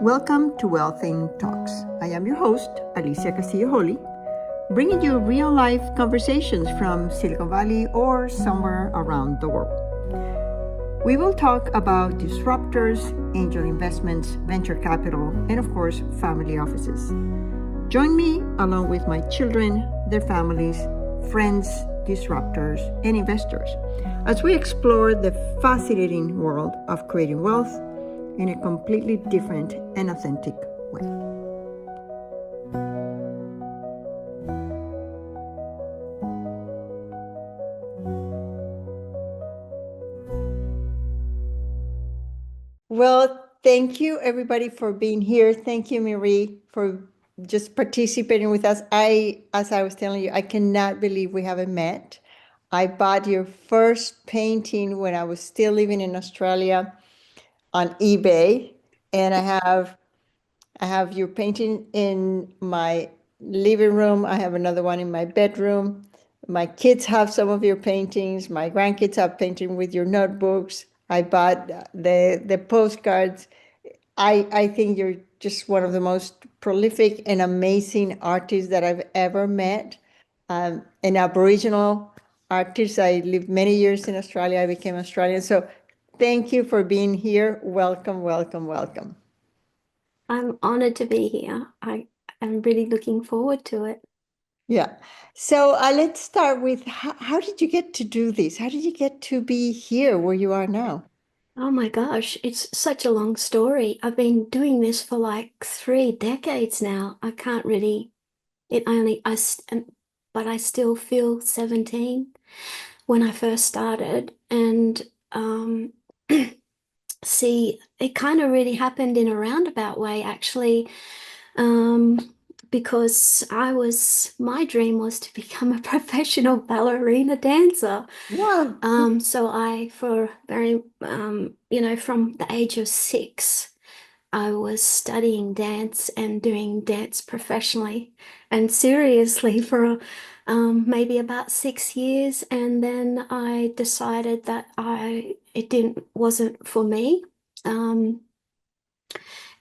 Welcome to Wealthing Talks. I am your host, Alicia Castillo Holley, bringing you real-life conversations from Silicon Valley or somewhere around the world. We will talk about disruptors, angel investments, venture capital, and of course, family offices. Join me along with my children, their families, friends, disruptors, and investors as we explore the fascinating world of creating wealth in a completely different and authentic way. Well, thank you everybody for being here. Thank you, Mirree, for just participating with us. As I was telling you, I cannot believe we haven't met. I bought your first painting when I was still living in Australia on eBay, and I have your painting in my living room. I have another one in my bedroom. My kids have some of your paintings. My grandkids have painting with your notebooks. I bought the postcards. I think you're just one of the most prolific and amazing artists that I've ever met. An Aboriginal artist. I lived many years in Australia. I became Australian. So thank you for being here. Welcome, welcome, welcome. I'm honored to be here. I am really looking forward to it. Yeah. So let's start with how did you get to do this? How did you get to be here where you are now? Oh my gosh, it's such a long story. I've been doing this for like 3 decades now. I can't really, it only, but I still feel 17 when I first started. And see, it kind of really happened in a roundabout way, actually. Because my dream was to become a professional ballerina dancer. Wow. So for very, from the age of 6, I was studying dance and doing dance professionally and seriously for maybe about 6 years. And then I decided that wasn't for me.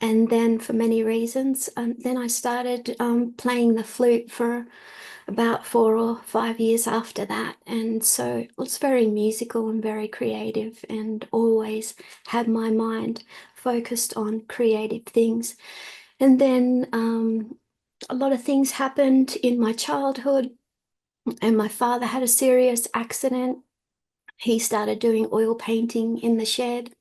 And then for many reasons, then I started playing the flute for about 4 or 5 years after that. And so it was very musical and very creative, and always had my mind focused on creative things. And then a lot of things happened in my childhood, and my father had a serious accident. He started doing oil painting in the shed.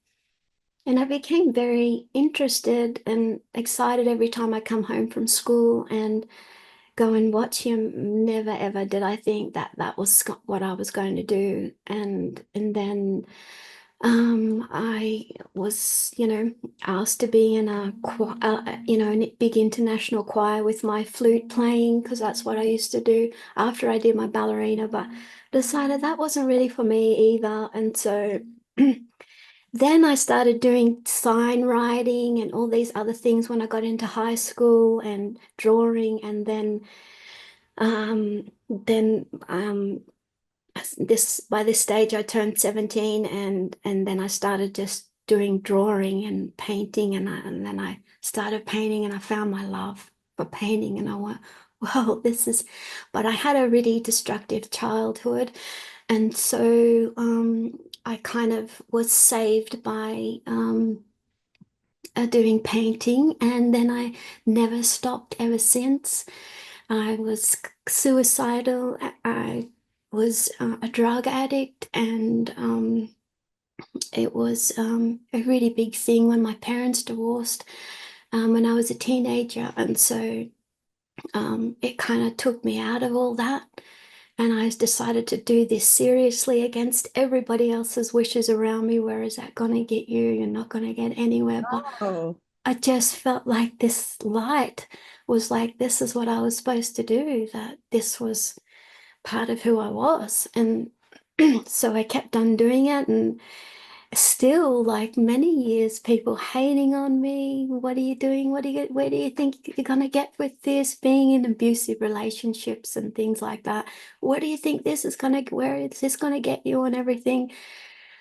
And I became very interested and excited every time I come home from school and go and watch him. Never ever did I think that that was what I was going to do. And then I was, asked to be in a a big international choir with my flute playing, because that's what I used to do after I did my ballerina, but decided that wasn't really for me either. And so then I started doing sign writing and all these other things when I got into high school, and drawing. And this by this stage I turned 17, and then I started just doing drawing and painting, and then I started painting, and I found my love for painting, and I went, well, but I had a really destructive childhood. And so I kind of was saved by doing painting, and then I never stopped ever since. I was suicidal. I was a drug addict, and it was a really big thing when my parents divorced when I was a teenager. And so it kind of took me out of all that. And I decided to do this seriously against everybody else's wishes around me. Where is that going to get you? You're not going to get anywhere. But Oh, I just felt like this light was like, this is what I was supposed to do, that this was part of who I was. And so I kept on doing it, and still, like many years, people hating on me. What are you doing? Where do you think you're gonna get with this? Being in abusive relationships and things like that. Where is this gonna get you and everything?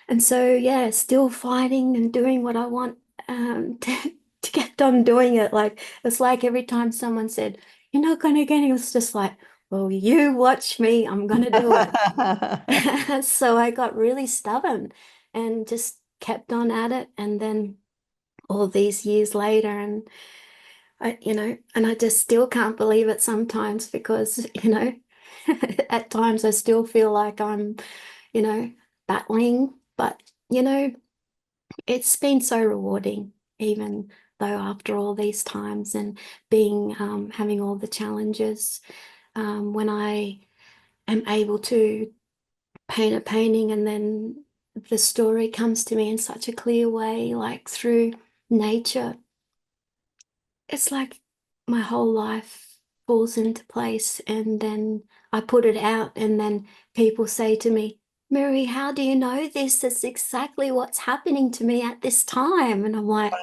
And so, yeah, still fighting and doing what I want to get done doing it. Like, it's like every time someone said, "You're not going to get it," it was just like, well, you watch me, I'm going to do it. So I got really stubborn and just kept on at it. And then all these years later, and and I just still can't believe it sometimes because, at times I still feel like I'm, you know, battling, but, you know, it's been so rewarding, even though after all these times and having all the challenges, when I am able to paint a painting and then the story comes to me in such a clear way, like through nature, it's like my whole life falls into place. And then I put it out, and then people say to me, "Mirree, how do you know this? That's exactly what's happening to me at this time." And I'm like,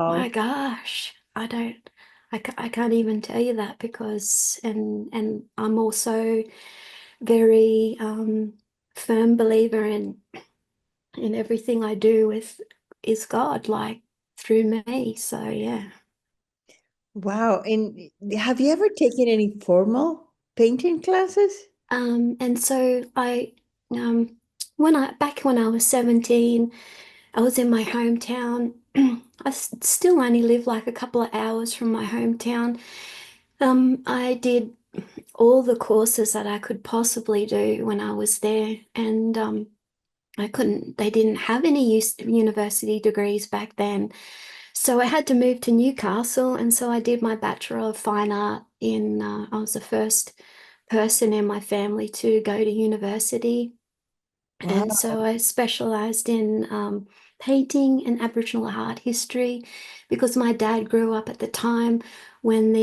my Wow. gosh, I can't even tell you that because, and I'm also very firm believer in everything I do with is God, like through me. So yeah. Wow. And have you ever taken any formal painting classes? And so um, back when I was 17, I was in my hometown. Still only live like a couple of hours from my hometown. I did all the courses that I could possibly do when I was there, and they didn't have any university degrees back then. So I had to move to Newcastle, and so I did my Bachelor of Fine Art I was the first person in my family to go to university. And Wow. so I specialized in painting and Aboriginal art history because my dad grew up at the time when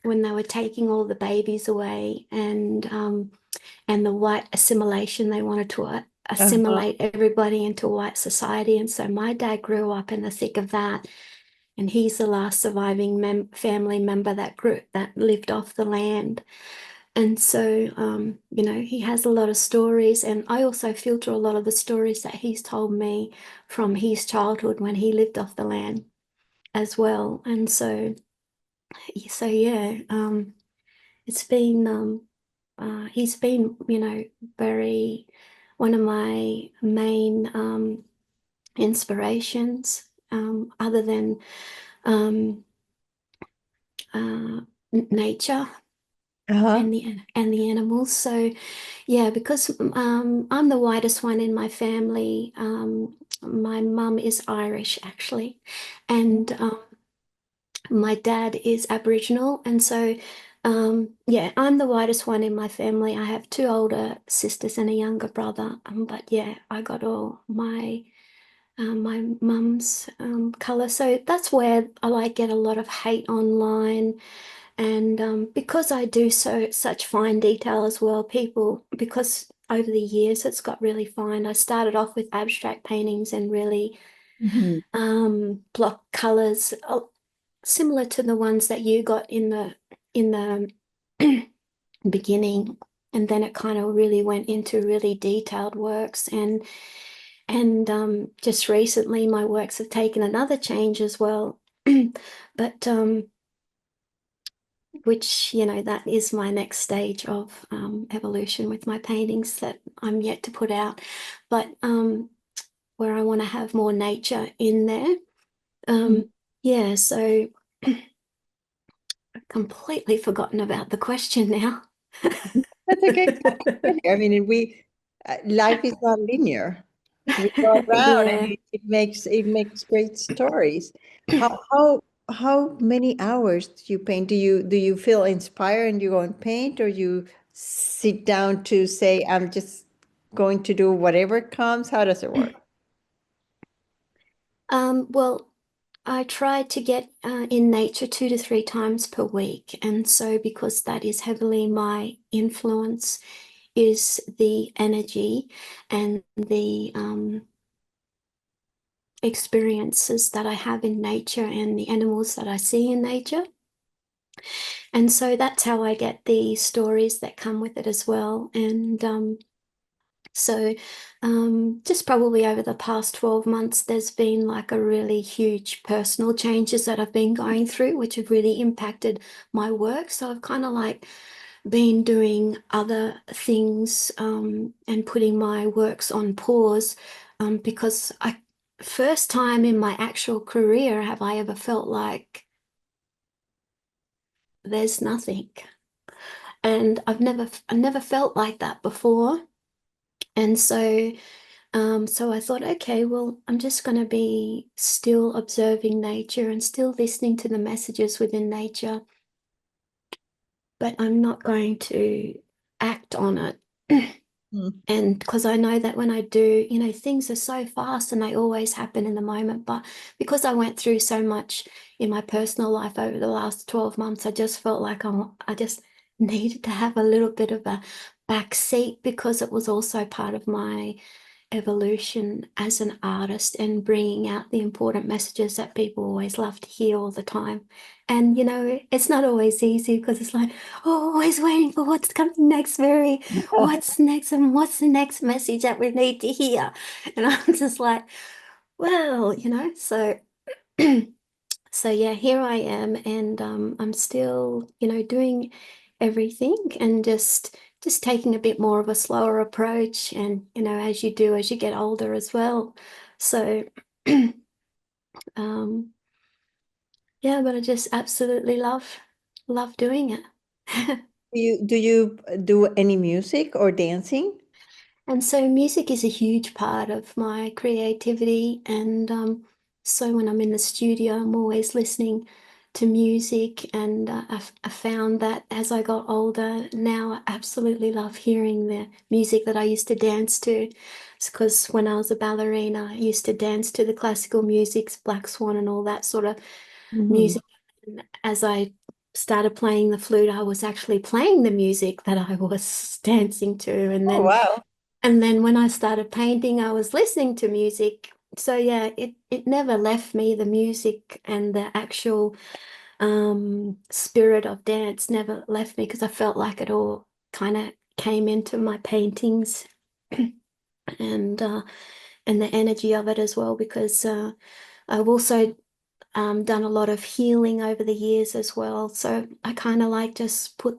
when they were taking all the babies away and the white assimilation. They wanted to Uh-huh. assimilate everybody into white society. And so my dad grew up in the thick of that. And he's the last surviving family member that lived off the land. And so, he has a lot of stories, and I also filter a lot of the stories that he's told me from his childhood when he lived off the land as well. And so yeah, it's been he's been, very one of my main inspirations, other than um, uh, nature Uh-huh. and the animals. So yeah, because I'm the whitest one in my family. My mum is Irish actually, and my dad is Aboriginal, and so yeah, I'm the whitest one in my family. I have two older sisters and a younger brother. But yeah, I got all my mum's color. So that's where I like get a lot of hate online. And because I do such fine detail as well, because over the years it's got really fine. I started off with abstract paintings and really Mhm. block colors, similar to the ones that you got in the beginning. And then it kind of really went into really detailed works. And just recently my works have taken another change as well. But which, that is my next stage of evolution with my paintings that I'm yet to put out, but where I want to have more nature in there. Mhm. Yeah, so I've completely forgotten about the question now. That's okay. I mean, life is not linear. We go around, and Yeah. it makes great stories. How many hours do you paint? Do you feel inspired and you go and paint, or you sit down to say, I'm just going to do whatever comes? How does it work? Well, I try to get in nature 2 to 3 times per week. And so, because that is heavily my influence, is the energy and the experiences that I have in nature and the animals that I see in nature. And so that's how I get the stories that come with it as well. And So just probably over the past 12 months, there's been like a really huge personal changes that I've been going through, which have really impacted my work. So I've kind of like been doing other things and putting my works on pause because first time in my actual career have I ever felt like there's nothing. And I never felt like that before. And so I thought, okay, well, I'm just going to be still observing nature and still listening to the messages within nature, but I'm not going to act on it. Mm. And because I know that when I do, you know, things are so fast and they always happen in the moment. But because I went through so much in my personal life over the last 12 months, I just felt like I just needed to have a little bit of a back seat because it was also part of my evolution as an artist and bringing out the important messages that people always love to hear all the time. And, you know, it's not always easy because it's like, oh, always waiting for what's coming next, Mirree. What's next? And what's the next message that we need to hear? And I'm just like, well, you know, so. So yeah, here I am, and I'm still, you know, doing everything and just taking a bit more of a slower approach, and you know, as you do as you get older as well. So um, yeah, but I just absolutely love doing it. Do you do any music or dancing? And so music is a huge part of my creativity. And so when I'm in the studio, I'm always listening to music. And I found that as I got older, now I absolutely love hearing the music that I used to dance to. It's because when I was a ballerina, I used to dance to the classical music, Black Swan and all that sort of Mhm. music. And as I started playing the flute, I was actually playing the music that I was dancing to. Oh, wow. And then when I started painting, I was listening to music. So yeah, it never left me. The music and the actual spirit of dance never left me because I felt like it all kind of came into my paintings and uh, and the energy of it as well because I've also done a lot of healing over the years as well. So I kind of like just put,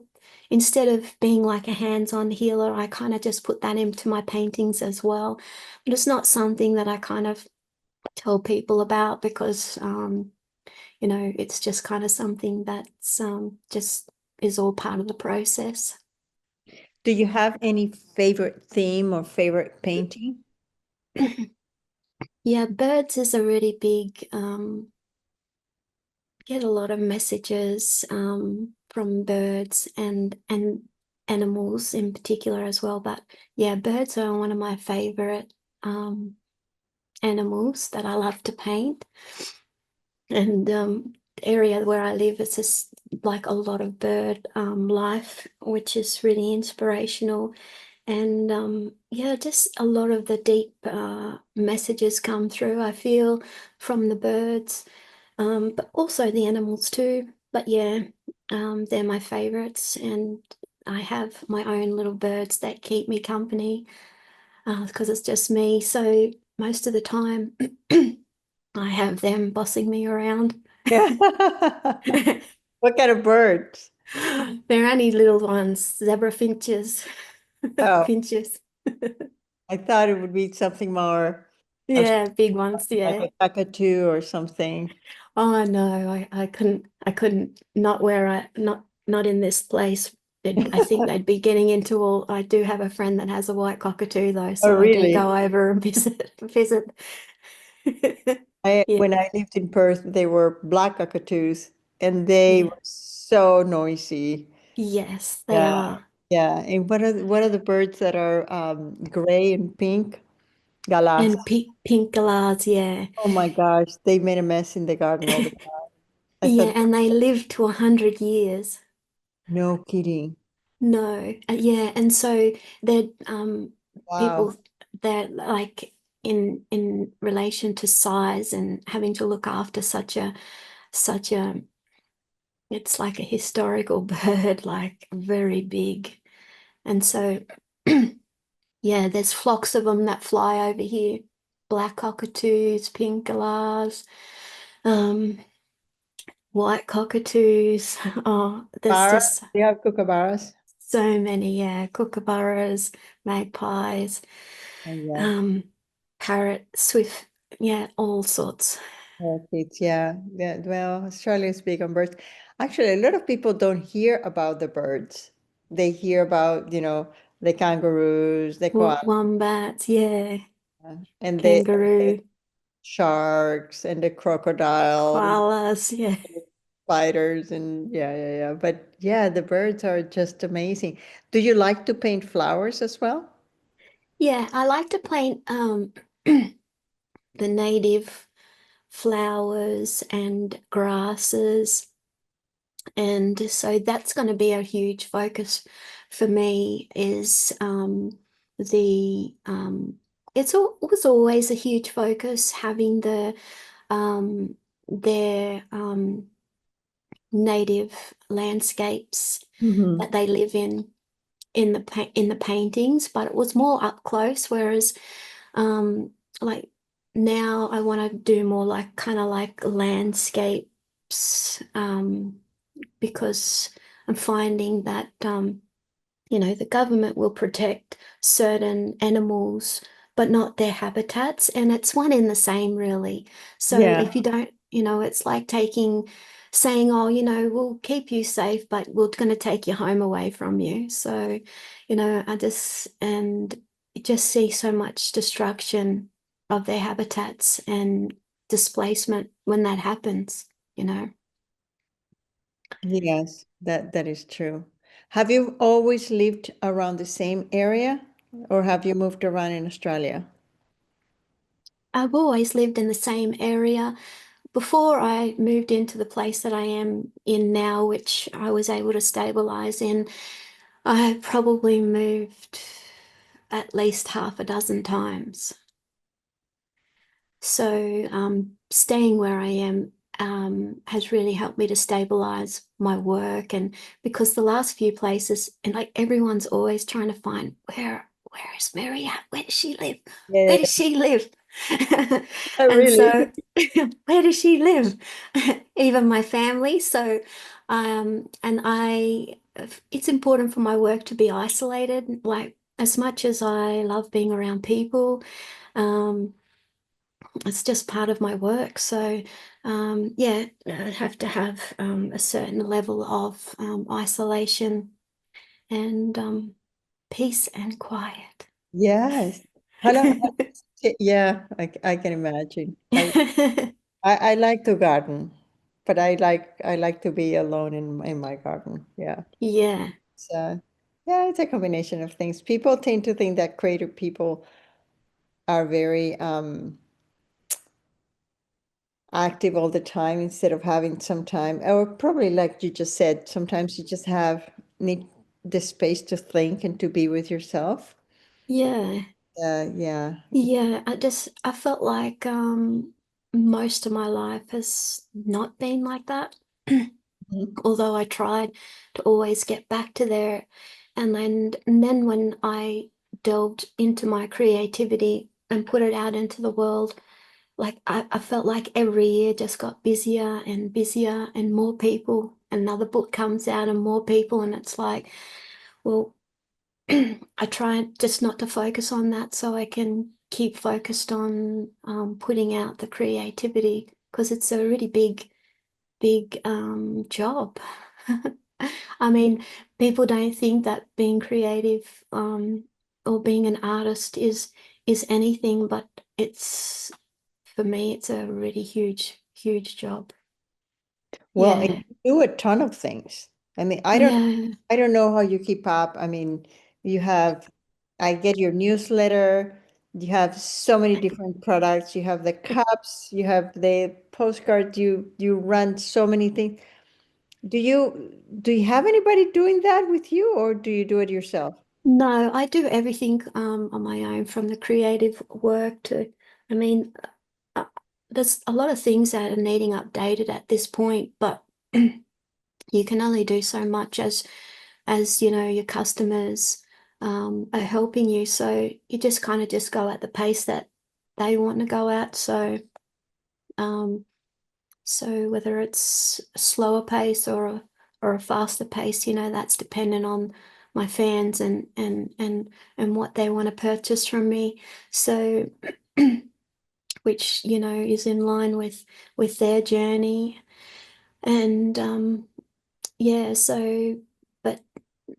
instead of being like a hands-on healer, I kind of just put that into my paintings as well. But it's not something that I kind of tell people about because, you know, it's just kind of something that's just is all part of the process. Do you have any favorite theme or favorite painting? Yeah, birds is a really big get a lot of messages from birds and animals in particular as well. But yeah, birds are one of my favorite animals that I love to paint. And the area where I live is just like a lot of bird life, which is really inspirational. And yeah, just a lot of the deep messages come through, I feel, from the birds, but also the animals too. But yeah, they're my favorites. And I have my own little birds that keep me company because it's just me. So most of the time, I have them bossing me around. Yeah. What kind of birds? They're only little ones, zebra finches, Oh, finches. I thought it would be something more of Yeah, big ones. like Yeah. a cockatoo or something. Oh no, I couldn't not where I not in this place. I think they'd be getting into all. I do have a friend that has a white cockatoo though, Oh, so I do really? go over and visit. Yeah. When I lived in Perth, they were black cockatoos and they Yeah. were so noisy. Yes, they Yeah. are. Yeah. And what are the birds that are gray and pink? Galas. And pink galahs, yeah. Oh my gosh, they made a mess in the garden all the time. I Yeah, thought, and they live to 100 years. no kidding. No, yeah, and so they're Wow. people that like in relation to size and having to look after such a it's like a historical bird, like very big. And so Yeah, there's flocks of them that fly over here. Black cockatoos, pink galahs, um, white cockatoos. Oh, there's Para, just you have kookaburras? so many, yeah. Kookaburras, magpies, Oh, yeah. um, parrot, swift, yeah, all sorts. Parakeets, yeah. Yeah. Well, Australia is big on birds. Actually, a lot of people don't hear about the birds. They hear about, the kangaroos, the koalas, Wombats, yeah. and the Kangaroo, sharks, and the crocodiles, koalas, yeah. spiders, and yeah. But yeah, the birds are just amazing. Do you like to paint flowers as well? Yeah, I like to paint the native flowers and grasses. And so that's going to be a huge focus for me is the it was always a huge focus having um their native landscapes Hmm. that they live in in the paintings, but it was more up close, whereas um like now I want to do more like kind of like landscapes because I'm finding that the government will protect certain animals, but not their habitats. And it's one in the same, really. So if Yeah. you don't, it's like saying, oh, we'll keep you safe, but we're going to take your home away from you. So, and just see so much destruction of their habitats and displacement when that happens. Yes, that is true. Have you always lived around the same area, or have you moved around in Australia? I've always lived in the same area. Before I moved into the place that I am in now, which I was able to stabilize in, I probably moved at least half a dozen times. So staying where I am has really helped me to stabilize my work. And because the last few places, and like everyone's always trying to find where is Mirree at? Where does she live? Where Yeah, does she live? And really. so, where does she live? Even my family. So, and it's important for my work to be isolated. Like, as much as I love being around people, um, it's just part of my work. So, yeah, I'd have to have a certain level of isolation and peace and quiet. Yes. Yeah, I can imagine. I like to garden, but I like to be alone in my garden. Yeah. Yeah, So yeah, it's a combination of things. People tend to think that creative people are very active all the time instead of having some time, or probably like you just said, sometimes you just need the space to think and to be with yourself. yeah, Yeah. yeah. I felt like most of my life has not been like that. Mhm. Although I tried to always get back to there. And then when I delved into my creativity and put it out into the world, like I felt like every year just got busier and busier and more people. Another book comes out and more people, and it's like, well, I try just not to focus on that so I can keep focused on putting out the creativity because it's a really big job. I mean, people don't think that being creative or being an artist is anything, but it's for me, it's a really huge job. Well, and Yeah, you do a ton of things. I mean, yeah, I don't know how you keep up. I mean, you have, I get your newsletter, you have so many different products, you have the cups, you have the postcard, you run so many things. Do you have anybody doing that with you, or do you do it yourself? No, I do everything on my own from the creative work to, I mean, uh, there's a lot of things that are needing updated at this point, but you can only do so much as your customers are helping you. So you just kind of just go at the pace that they want to go at. Um, so whether it's a slower pace or a faster pace, that's dependent on my fans and what they want to purchase from me. So which, is in line with their journey. And yeah, so but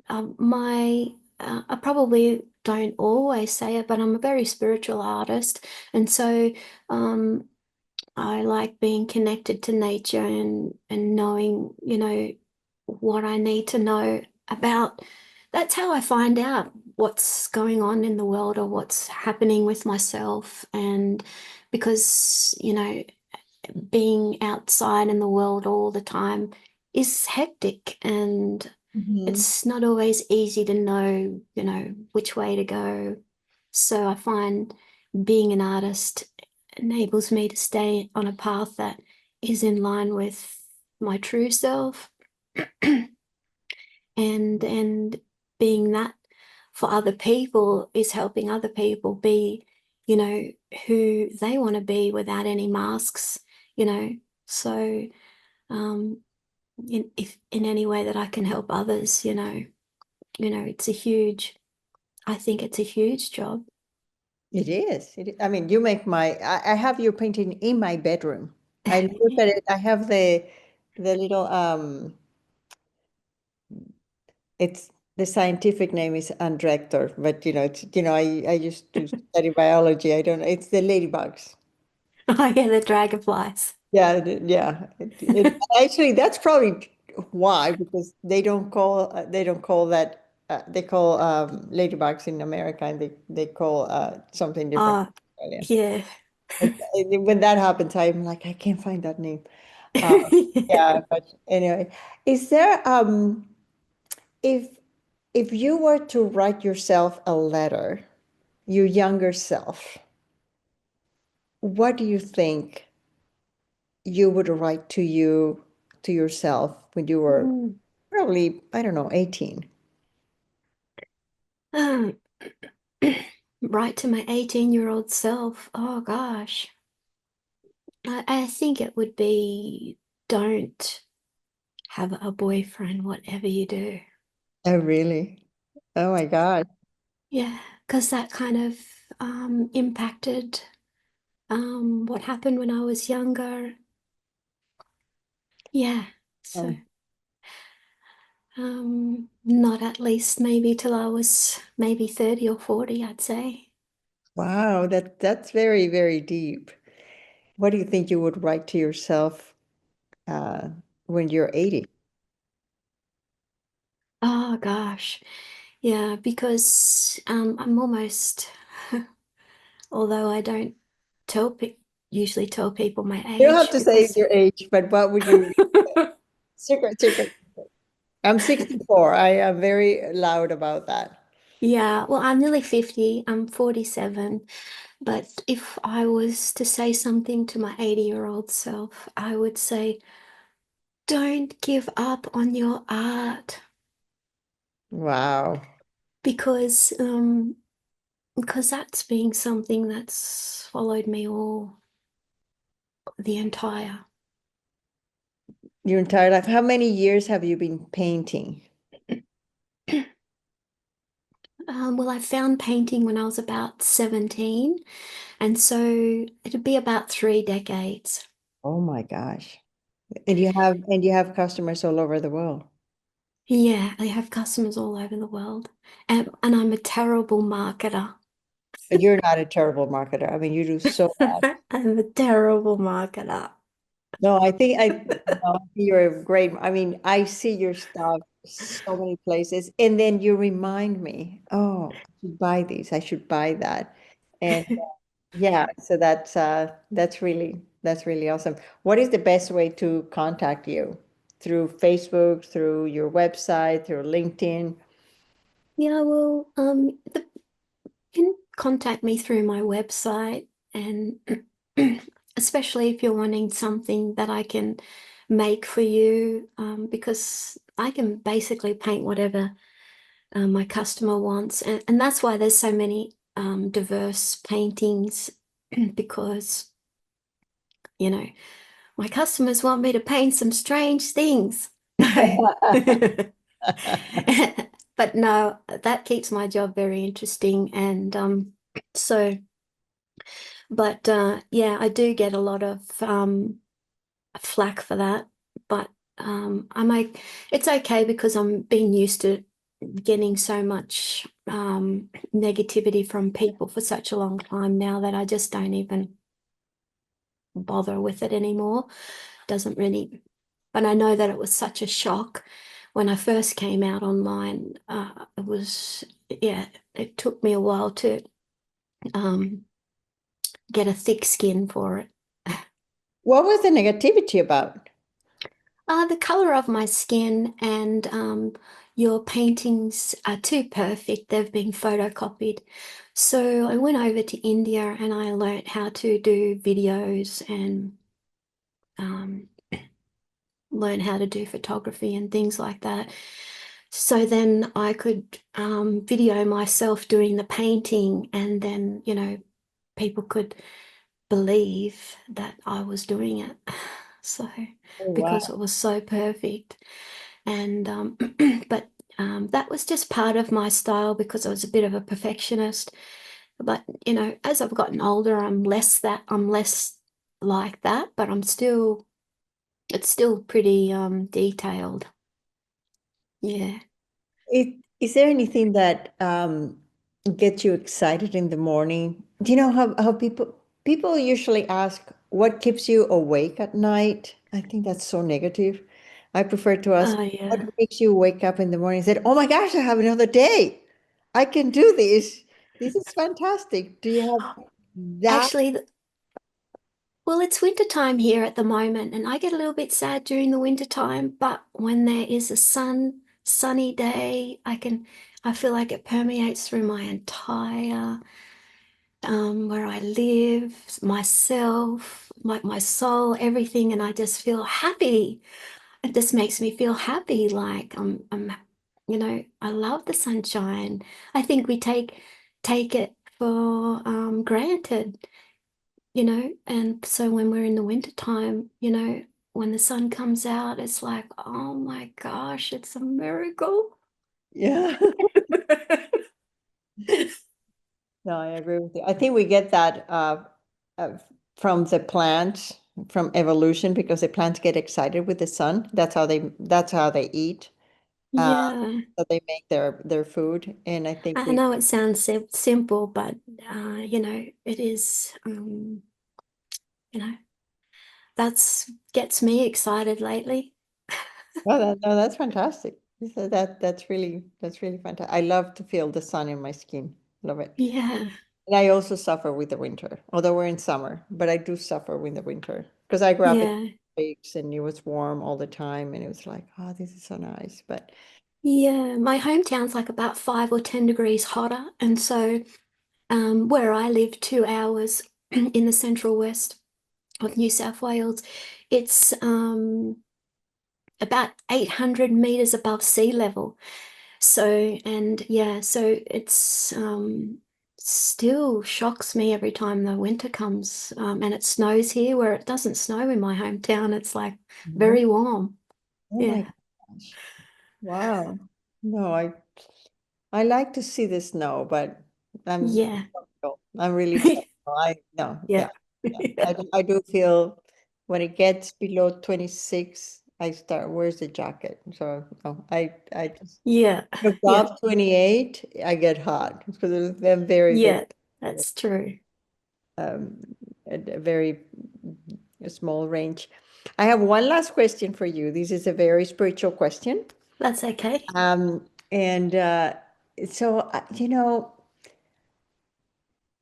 I probably don't always say it, but I'm a very spiritual artist, and so I like being connected to nature and knowing, what I need to know about. That's how I find out what's going on in the world or what's happening with myself. And because, being outside in the world all the time is hectic, and Mhm. it's not always easy to know, which way to go. So I find being an artist enables me to stay on a path that is in line with my true self. And being that for other people is helping other people be, who they want to be without any masks, you know. So if in any way that I can help others, it's a huge, I think it's a huge job. It is. I mean, you make I have your painting in my bedroom. I look at it. I have the little it's the scientific name is andrector, but I used to study biology. I don't know. It's the ladybugs. I get the dragonflies. Yeah, yeah. Actually, that's probably why, because they don't call that they call ladybugs in America, and they call something different Oh, in Australia. yeah. When that happens, I'm like, I can't find that name. Uh, yeah, but anyway, is there if you were to write yourself a letter, your younger self, what do you think you would write to yourself when you were Mm. probably, I don't know, 18? Um, right to my 18-year-old self. Oh gosh. I think it would be, don't have a boyfriend, whatever you do. Oh, really? Oh my God. Yeah, because that kind of impacted what happened when I was younger. Yeah, so Um, not at least maybe till I was maybe 30 or 40, I'd say. wow, that's very, very deep. What do you think you would write to yourself uh, when you're 80? Oh gosh. Yeah, because I'm almost, although I don't tell pe usually tell people my You don't have age to say because your age, but what would you? Secret, secret. I'm 64. I am very loud about that. yeah, well, I'm nearly 50. I'm 47. But if I was to say something to my 80-year-old self, I would say, don't give up on your art Wow. because that's been something that's followed me all the entire. Your entire life. How many years have you been painting? Well, I found painting when I was about 17, and so it'd be about 3 decades. Oh my gosh. And you have customers all over the world. Yeah, I have customers all over the world, and I'm a terrible marketer. But you're not a terrible marketer. I mean, you do so well. I'm a terrible marketer. No, no, you're great. I mean, I see your stuff so many places, and then you remind me, oh, I should buy these. I should buy that. And yeah, so that's really awesome. What is the best way to contact you? Through Facebook, through your website, through LinkedIn? Yeah, well, you can contact me through my website, and especially if you're wanting something that I can make for you, because I can basically paint whatever my customer wants. And that's why there's so many diverse paintings because, you know, my customers want me to paint some strange things. But no, that keeps my job very interesting. And so, but yeah, I do get a lot of flack for that. But it's okay because I'm being used to getting so much negativity from people for such a long time now that I just don't even bother with it anymore. Doesn't really, but I know that it was such a shock when I first came out online. It was, yeah, it took me a while to um, get a thick skin for it. What was the negativity about? The color of my skin and your paintings are too perfect. They've been photocopied. So I went over to India and I learned how to do videos and um, learn how to do photography and things like that. So then I could video myself doing the painting, and then, people could believe that I was doing it. So, Oh, because wow. it was so perfect. And, but that was just part of my style because I was a bit of a perfectionist. But, as I've gotten older, I'm less like that, but it's still pretty detailed. Yeah. Is there anything that gets you excited in the morning? Do you know how people usually ask what keeps you awake at night? I think that's so negative. I prefer to ask Oh, what yeah. makes you wake up in the morning and say, "Oh my gosh, I have another day. I can do this. This is fantastic." Do you have that? Actually, well, it's winter time here at the moment, and I get a little bit sad during the winter time, but when there is a sunny day, I feel like it permeates through my entire where I live, myself, my soul, everything, and I just feel happy. It just makes me feel happy, like I love the sunshine. I think we take it for granted, and so when we're in the winter time, when the sun comes out, it's like, oh my gosh, it's a miracle. Yeah. No, I agree with you. I think we get that uh, from the plants, from evolution, because the plants get excited with the sun. That's how they eat. Uh, Yeah, so they make their food, and I think I we. know it sounds simple, but it is, you know, that's gets me excited lately. Oh, no, that's fantastic. So that's really fantastic. I love to feel the sun in my skin. Love it. Yeah, And I also suffer with the winter, although we're in summer, but I do suffer with the winter because I grew up in yeah, lakes and it was warm all the time, and it was like, oh, this is so nice. But yeah. My hometown's like about 5 or 10 degrees hotter, and so where I live, 2 hours in the central west of New South Wales, it's about 800 meters above sea level. So, and yeah, so it's still shocks me every time the winter comes, and it snows here where it doesn't snow in my hometown. It's like no, very warm. oh my Yeah. gosh, wow. No, I like to see the snow, but I'm Yeah. I'm really skeptical. I no, Yeah. yeah, yeah. I do feel when it gets below 26, I start, where's the jacket? So no, I just Yeah. Yeah. above 28, I get hot because I'm very, very Yeah. That's true. um a very small range. I have one last question for you. This is a very spiritual question. That's okay. And so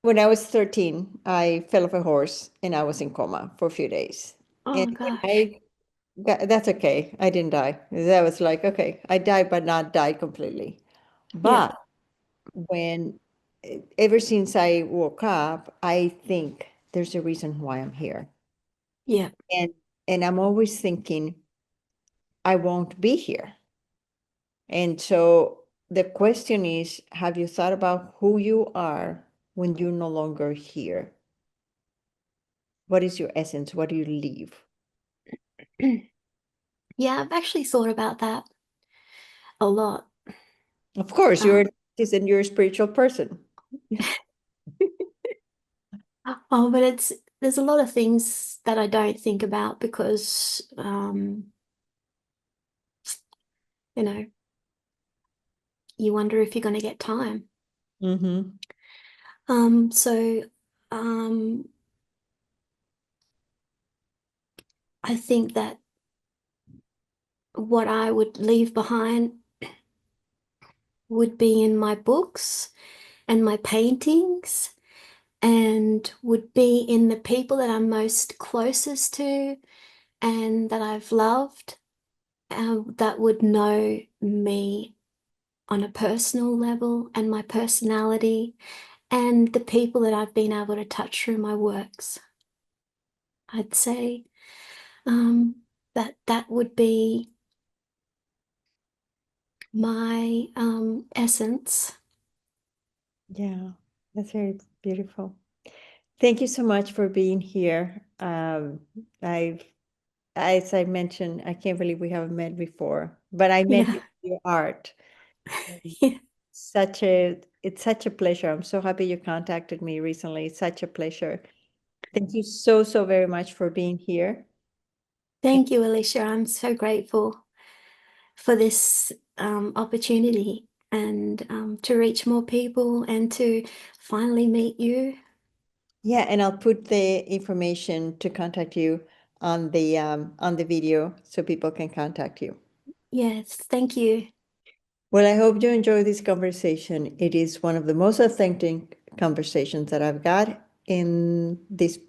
when I was 13, I fell off a horse and I was in coma for a few days. And Oh when gosh. that's okay. I didn't die. That was like, okay, I died, but not died completely. Yeah. But when, ever since I woke up, I think there's a reason why I'm here. Yeah. And I'm always thinking I won't be here. And so the question is, have you thought about who you are when you're no longer here? What is your essence? What do you leave? Yeah, I've actually thought about that a lot. Of course, you're Um, an artist and you're a spiritual person. but there's a lot of things that I don't think about because you know, you wonder if you're going to get time. Mm-hmm. So I think that what I would leave behind would be in my books and my paintings, and would be in the people that I'm most closest to and that I've loved, that would know me on a personal level and my personality, and the people that I've been able to touch through my works. I'd say that would be my essence. Yeah, that's very beautiful. Thank you so much for being here. As I mentioned, I can't believe we haven't met before, but I met Yeah. you through your art. And Yeah. it's such a pleasure. I'm so happy you contacted me recently. It's such a pleasure. Thank you so, so very much for being here. Thank you, Alicia. I'm so grateful for this opportunity, and to reach more people and to finally meet you. Yeah, and I'll put the information to contact you on the video so people can contact you. Yes, thank you. Well, I hope you enjoy this conversation. It is one of the most authentic conversations that I've got in this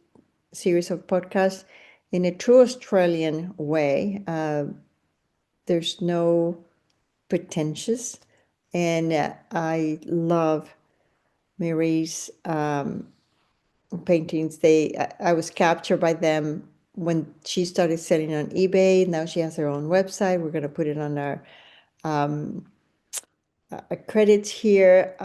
series of podcasts in a true Australian way. There's no pretentious, and I love Mirree's paintings. I was captured by them when she started selling on eBay. Now she has her own website. We're going to put it on our credits here.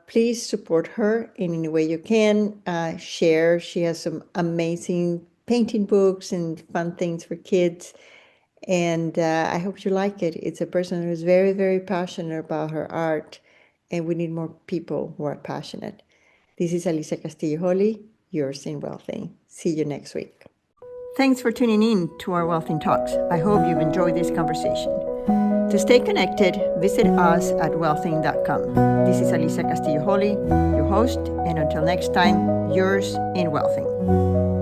Please support her in any way you can. Share. She has some amazing painting books and fun things for kids. And I hope you like it. It's a person who's very, very passionate about her art, and we need more people who are passionate. This is Alicia Castillo Holley, yours in Wealthing. See you next week. Thanks for tuning in to our Wealthing Talks. I hope you've enjoyed this conversation. To stay connected, visit us at wealthing.com. This is Alicia Castillo Holley, your host, and until next time, yours in Wealthing.